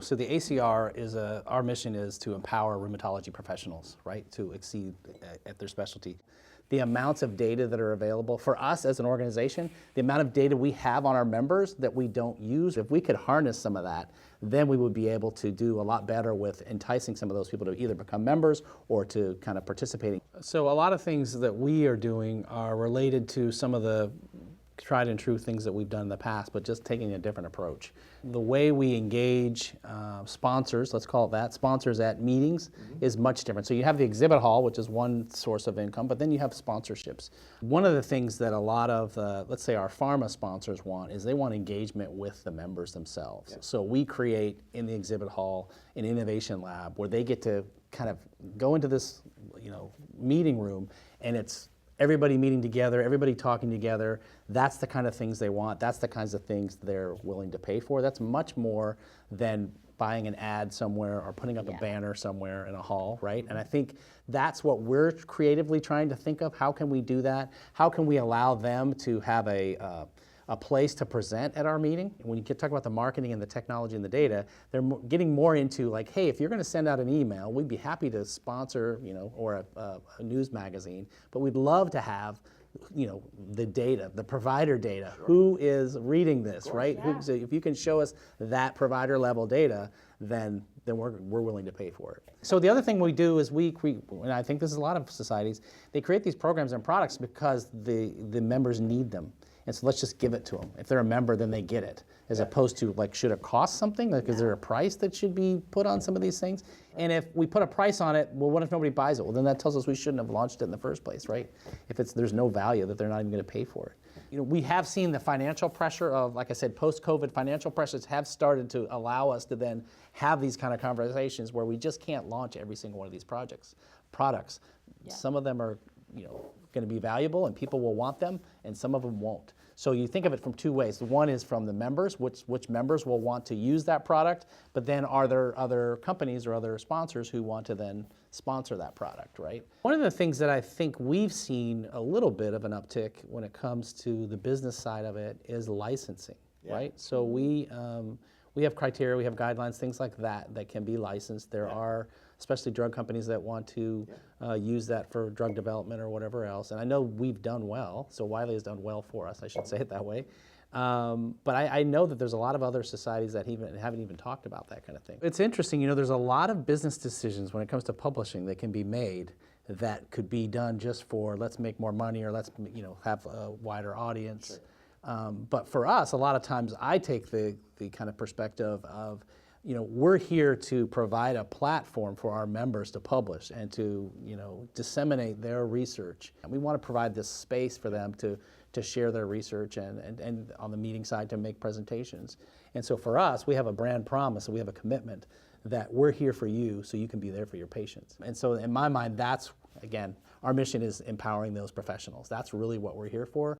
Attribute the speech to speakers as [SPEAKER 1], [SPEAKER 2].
[SPEAKER 1] So the ACR is our mission is to empower rheumatology professionals, right, to exceed at their specialty. The amounts of data that are available for us as an organization, the amount of data we have on our members that we don't use, if we could harness some of that, then we would be able to do a lot better with enticing some of those people to either become members or to kind of participating. So a lot of things that we are doing are related to some of the tried and true things that we've done in the past, but just taking a different approach. The way we engage sponsors, let's call it that, sponsors at meetings is much different. So you have the exhibit hall, which is one source of income, but then you have sponsorships. One of the things that a lot of, let's say our pharma sponsors want is they want engagement with the members themselves. Yep. So we create in the exhibit hall an innovation lab where they get to kind of go into this, meeting room, and it's everybody meeting together, everybody talking together. That's the kind of things they want. That's the kinds of things they're willing to pay for. That's much more than buying an ad somewhere or putting up a banner somewhere in a hall, right? And I think that's what we're creatively trying to think of. How can we do that? How can we allow them to have a place to present at our meeting? When you talk about the marketing and the technology and the data, they're getting more into like, hey, if you're going to send out an email, we'd be happy to sponsor, or a news magazine, but we'd love to have, the data, the provider data. Sure. Who is reading this, right? Yeah. So if you can show us that provider level data, then we're willing to pay for it. So the other thing we do is and I think this is a lot of societies, they create these programs and products because the members need them. And so let's just give it to them. If they're a member, then they get it, as opposed to like, should it cost something? Like, is there a price that should be put on some of these things? And if we put a price on it, well, what if nobody buys it? Well, then that tells us we shouldn't have launched it in the first place, right? If there's no value, that they're not even going to pay for it. We have seen the financial pressure of, like I said, post-COVID financial pressures have started to allow us to then have these kind of conversations where we just can't launch every single one of these products. Yeah. Some of them are, going to be valuable and people will want them, and some of them won't. So you think of it from two ways. One is from the members, which members will want to use that product, but then are there other companies or other sponsors who want to then sponsor that product, right? One of the things that I think we've seen a little bit of an uptick when it comes to the business side of it is licensing, right? So we have criteria, we have guidelines, things like that can be licensed. There are especially drug companies that want to use that for drug development or whatever else. And I know we've done well, so Wiley has done well for us, I should say it that way. But I know that there's a lot of other societies that haven't even talked about that kind of thing. It's interesting, there's a lot of business decisions when it comes to publishing that can be made that could be done just for let's make more money or let's have a wider audience. Sure. But for us, a lot of times I take the kind of perspective of, we're here to provide a platform for our members to publish and to, disseminate their research. And we want to provide this space for them to share their research and on the meeting side to make presentations. And so for us, we have a brand promise and we have a commitment that we're here for you so you can be there for your patients. And so in my mind, that's, again, our mission is empowering those professionals. That's really what we're here for.